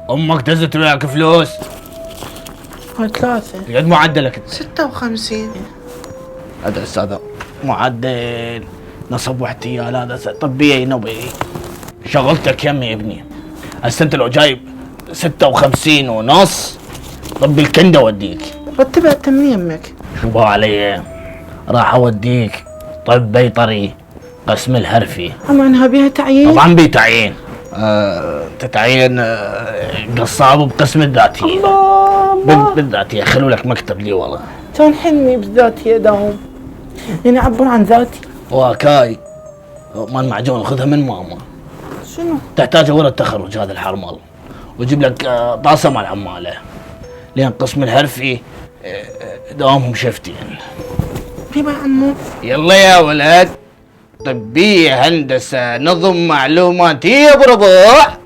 امك دزت وياك فلوس؟ هاي 3. قد معدلك انت؟ 56. هذا استاذ معدل نصب واحتيال، هذا طبيعي ينوي. شغلتك يمي يا ابني. هسه انت لو جايب 56 ونص طب الكنده اوديك. رتبها تمني يمك. شو بها علي؟ راح اوديك طب بيطري قسم الهرفي. اما انها بيها تعيين؟ طبعا بتعيين. تتعين قصاب بقسم الذاتيه. الله بالذاتيه خلوا لك مكتب لي والله. كان حلمي بذاتي داوم، يعني عبر عن ذاتي. واكاي مال معجون خذها من ماما. شنو؟ تحتاجه ورا التخرج هذا الحرمل، وجيب لك طاسه مال عماله، لان قسم الهرفي دوامهم شفتين. بيبا عمو. يلا يا ولد، طبية هندسة نظم معلوماتية بربع.